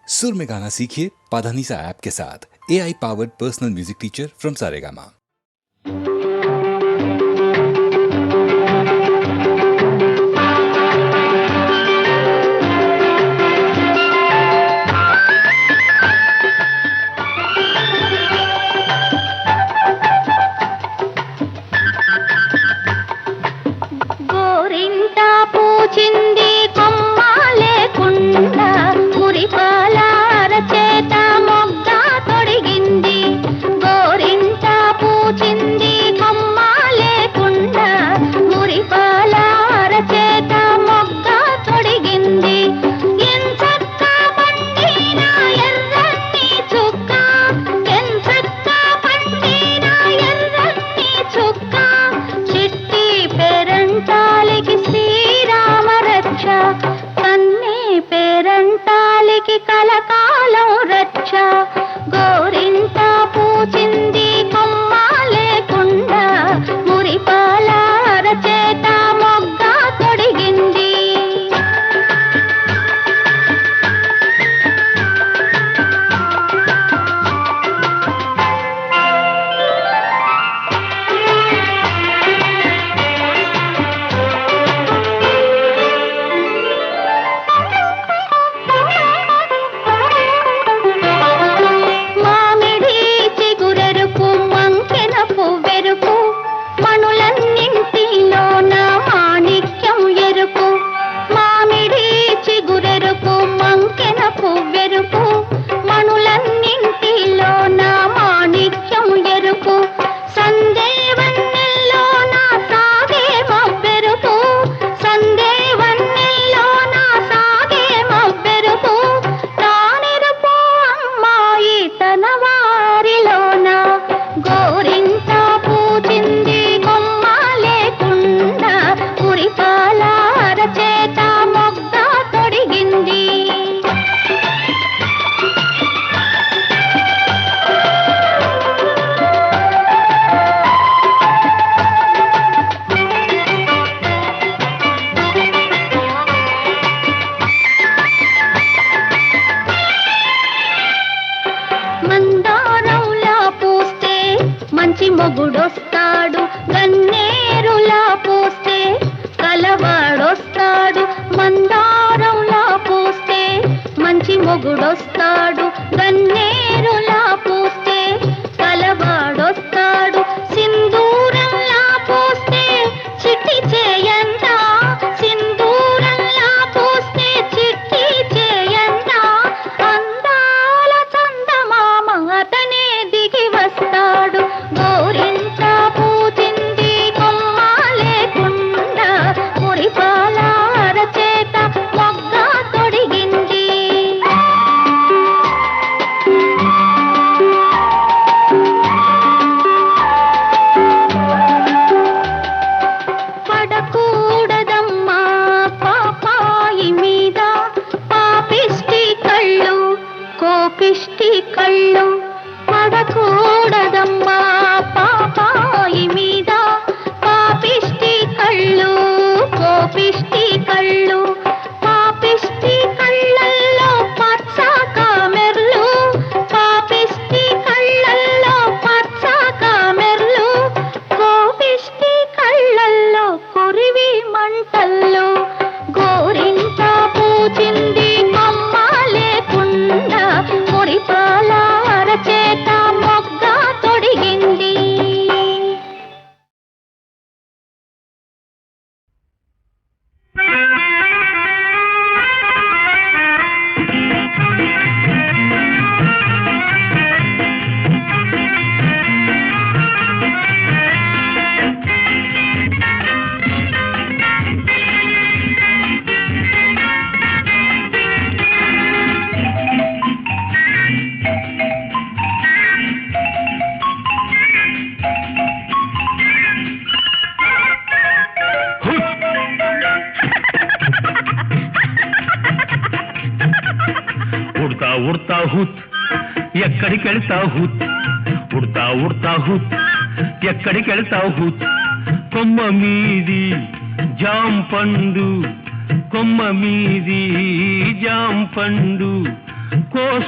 सुर में गाना सीखिए पाधानीसा ऐप के साथ। AI powered personal music teacher from Saregama. గోరింట పూచింది కొమ్మ లేకుండా మురిపాల అరచేత మొగ్గ తొడిగింది. గోరింట పూచింది కొమ్మ లేకుండా మురిపాల అరచేత మొగ్గ తొడిగింది. ఎంచక్క పండిన ఎర్రని చుక్క, ఎంచక్క పండిన ఎర్రని చుక్క, చిట్టి పేరంటాలికి శ్రీరామ రక్ష, కన్నీ పేరంటాలికి కలకాలం రక్ష. గోరింట పూచింది కొమ్మ లేకుండా మురిపాల అరచేత మొగ్గ తొడిగింది. మామిడి చిగురెరుపు మంకెన పువ్వెరుపు, మణులన్నింటిలోన మాణిక్యం ఎరుపు. మామిడి చిగురెరుపు మంకెన పువ్వెరుపు, మణులన్నింటిలోన మాణిక్యం ఎరుపు. సందేవన్నెల్లోన సాగే మవ్వెరుపు, సందేవన్నెల్లోన సాగే మవ్వెరుపు. తానెరుపు అమ్మాయి తన వారిలోన. గోరింట పూచింది కొమ్మ లేకుండా మురిపాల అరచేత మొగ్గ తొడిగింది. మందారంలా పూస్తే మంచి మొగుడొస్తాడు, గన్నేరులా పూస్తే కలవాడొస్తాడు. మందారంలా పూస్తే మంచి మొగుడొస్తాడు, గన్నేరులా పూస్తే కలవాడొస్తాడు. సింధూరంలా పూస్తే చిట్టి చేయంట, సింధూరంలా పూస్తే చిట్టి చేయంట. అందాల చందమామ అతనే దిగి వస్తాడు. గోరింట పూచింది కొమ్మ లేకుండా మురిపాల అరచేత మొగ్గ తొడిగింది. పడకూడదమ్మా పాపాయి మీద పాపిష్టి కళ్ళు, కోపిష్టి కళ్ళు. పడకూడదమ్మా పాపాయి మీద పాపిష్టి కళ్ళు, కోపిష్టి కళ్ళు. పాపిష్టి కళ్ళల్లో పచ్చ కామెర్లు, పాపిష్టి కళ్ళల్లో పచ్చ కామెర్లు. కోపిష్టి కళ్ళల్లో కొరివి మంటల్లో. గోరింట పూచింది కొమ్మ లేకుండా మురిపాల అరచేత మొగ్గ తొడిగింది. ఉడతా ఉడతా హుత్ ఎక్కడికి వెళ్తావు హుత్, ఉడతా ఉడతా హుత్ ఎక్కడికి వెళ్తావు హుత్. కొమ్మ మీది జాం పండు, కొమ్మ మీది జాం పండు,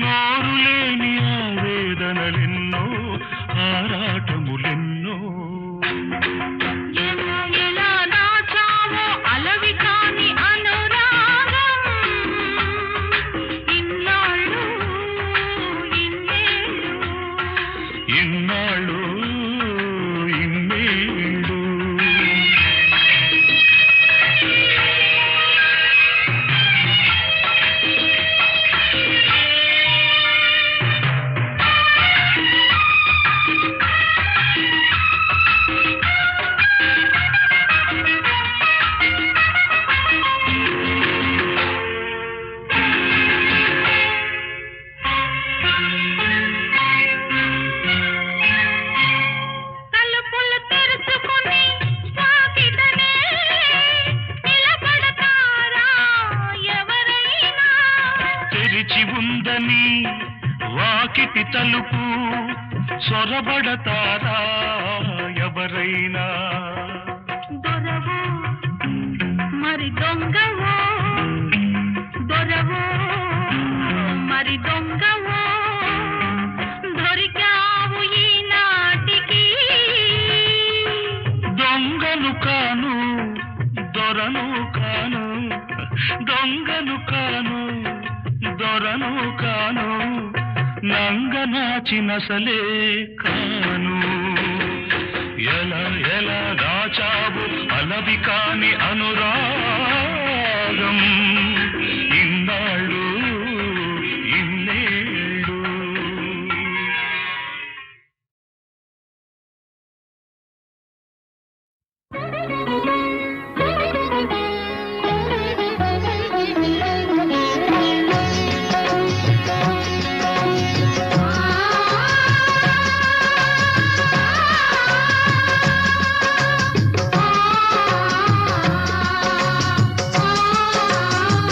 నోరులేని ఆవేదనలెన్నో ఆరాటములెన్నో ఎలా దాచావో అలవి కాని అనురాగం ఇన్నాళ్ళు ఇన్నేళ్ళు ఇన్నాళ్ళు ఇన్నేళ్ళు తలుపులు తెరుచుకుని వాకిటనే నిలబడతారా ఎవరైనా తెరిచి ఉందని వాకిటి తలుపు సొరబడతారా ఎవరైనా దొరవో మరి దొంగవో దొరవో మరి దొంగవో దొరికావు ఈనాటికి దొంగను కాను దొరను కాను దొంగను కాను దొరను కాను నంగనాచినసలే కాను ఎలా ఎలా దాచావు అలవి కాని అనురాగం ఇన్నాళ్ళు ఇన్నేళ్ళు ఆ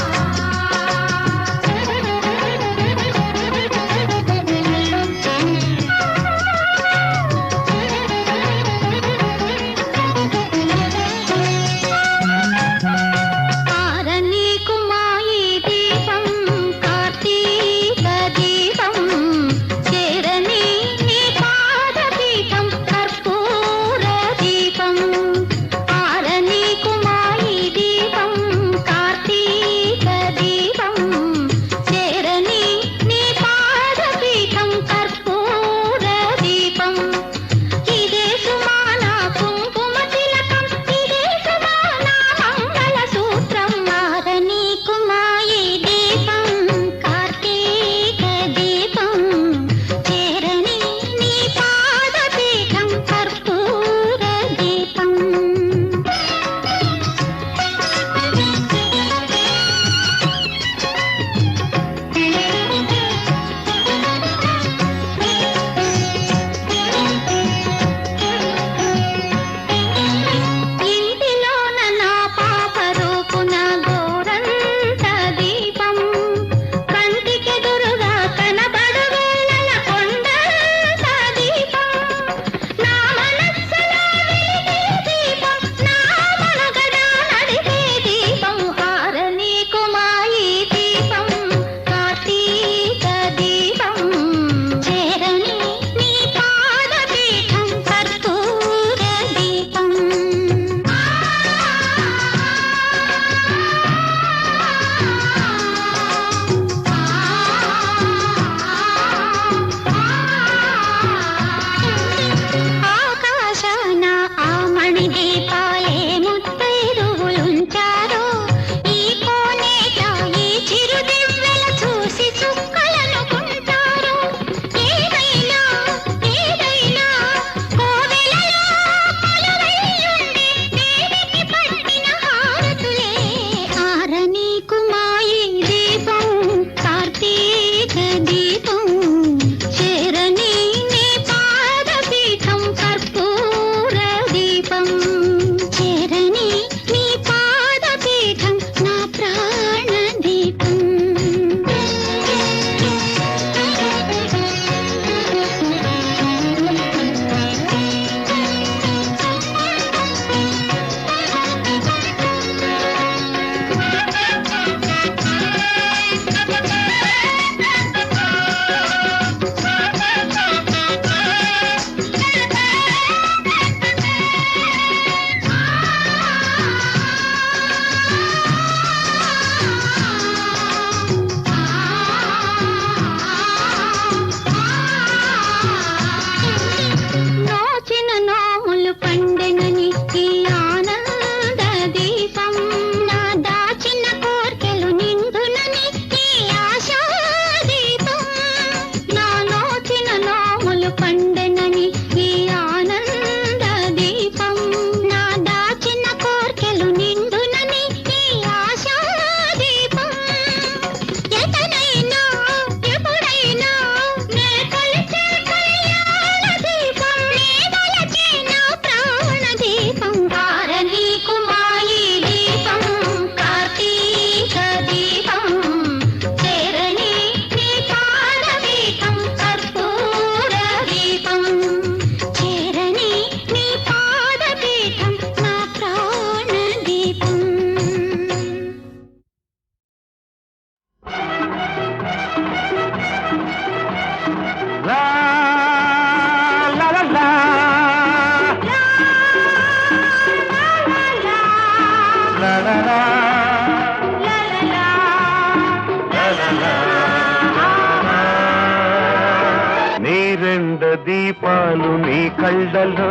రెండు దీపాలు నీ కళ్ళలో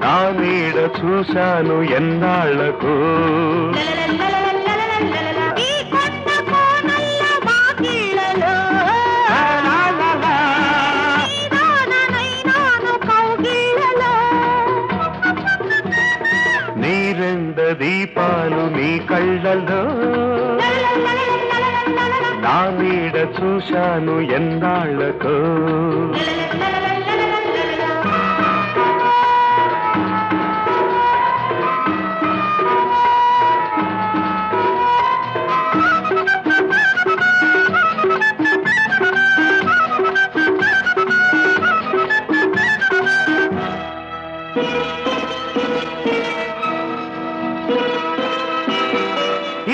నా నీడ చూశాను ఎన్నాళ్లకు ఈ కొత్త కోనల్ల వాకిళ్ళలో నీదాననైనాను కౌగిళ్ళలో. నీ రెండు దీపాలు నీ కళ్ళలో నా నీడ చూశాను ఎన్నాళ్లకు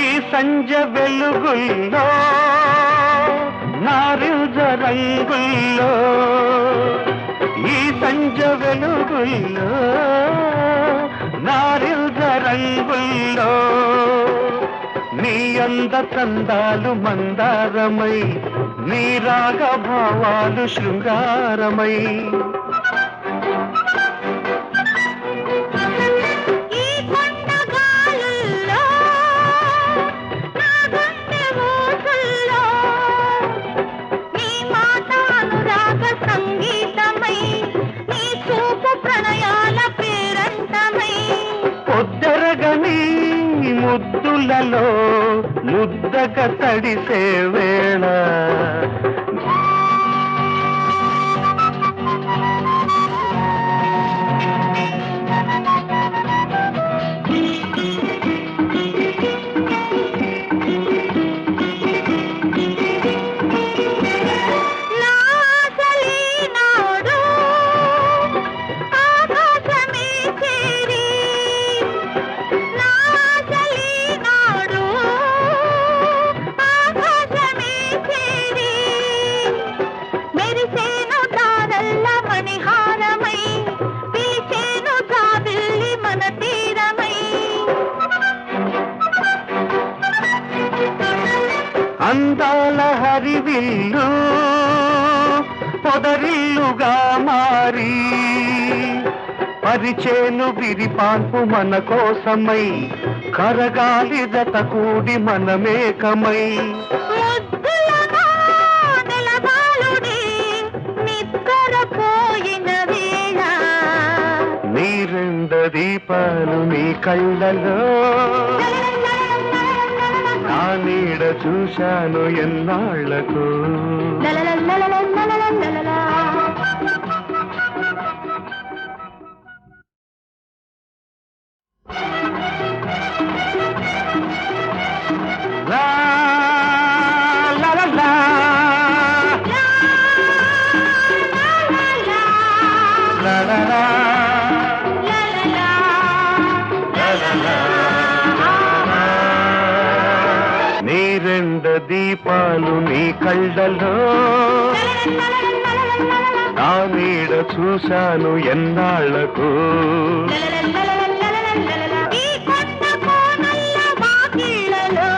ఈ సంజ వెలుగుల్లో నారింజ రంగుల్లో ఈ సంజ వెలుగుల్లో నారింజ రంగుల్లో నీ అంద చందాలు మందారమై నీ రాగ భావాలు శృంగారమై ఈ కొండగాలుల్లో నా గుండె ఊసుల్లో నీ మాట అనురాగ సంగీతమై నీ చూపు ప్రణయాల పేరంటమై పొద్దరగని ముద్దులలో ముద్దగా తడిసే వేళ నా ఆశలీనాడు ఆకాశమే చేరి నా ఆశలీనాడు ఆకాశమే చేరి మెరిసేను తారల్ల మణిహారమై పిలిచేను జాబిల్లి మన తీరమై అందాల హరివిల్లు పొదరిల్లుగా మారి పరిచేను విరిపాన్పు మన కోసమై కరగాలి జత కూడి మనమేకమై ముద్దులగా నెలవాలుడి నిద్రపోయిన వేళ నీ రెండు దీపాలు నీ కళ్ళలో నా నీడ చూశాను ఎన్నాళ్లకు లలలలలలలలలలలా. లా లా లా లా. లా లా లా. నీ రెండు దీపాలు నీ కళ్ళలో నా నీడ చూశాను ఎన్నాళ్లకు ఈ కొత్త కోనల్ల వాకిళ్ళలో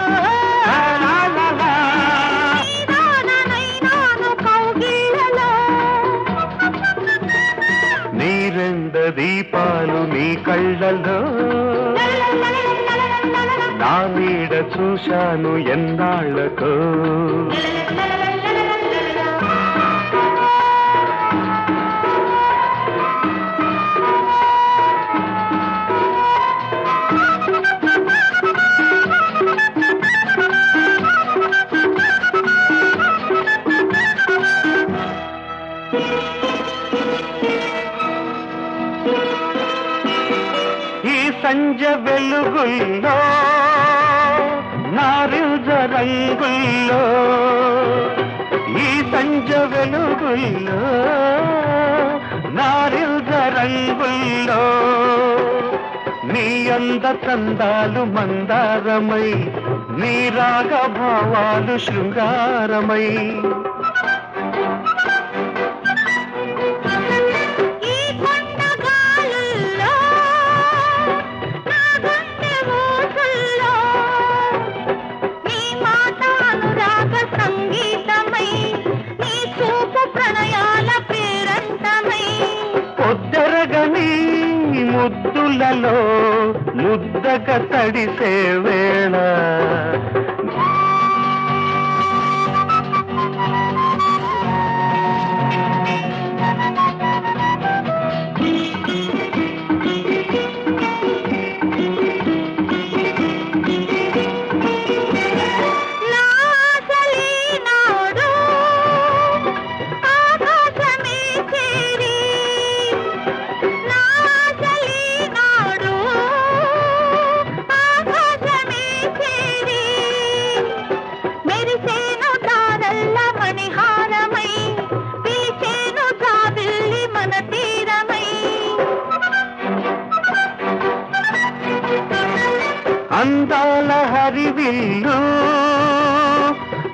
నీదాననైనాను కౌగిళ్ళలో. నీ రెండు దీపాలు నీ కళ్ళలో నా నీడ చూశాను ఎన్నాళ్లకు ఈ సంజ వెలుగుల్లో నారింజ రంగుల్లో ఈ సంజ వెలుగుల్లో నారింజ రంగుల్లో నీ అంద చందాలు మందారమై నీ రాగ భావాలు శృంగారమై ఈ కొండగాలుల్లో నా గుండె ఊసుల్లో నీ మాట అనురాగ సంగీతమై నీ మెత్తగ తడిసే వేళ నా ఆశలీనాడు ఆకాశమే చేరి, నా ఆశలీనాడు ఆకాశమే చేరి, మెరిసేను తారల్ల మణిహారమై, పిలిచేను జాబిల్లి మన తీరమై. అందాల హరివిల్లు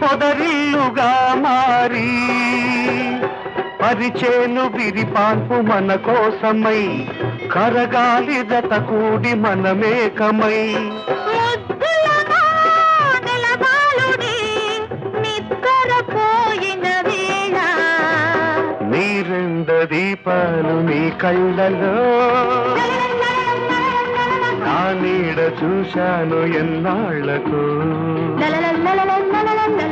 పొదరిల్లుగా మారి, పరిచేను విరిపాన్పు మన కోసమై, కరగాలి జత కూడి మనమేకమై. ముద్దులగా నెలవాలుడి నిద్రపోయిన వేళ, నీ రెండ దీపాలు నీ కళ్ళలో, నా నీడ చూశాను ఎన్నాళ్లకు. లలలలలలలలలల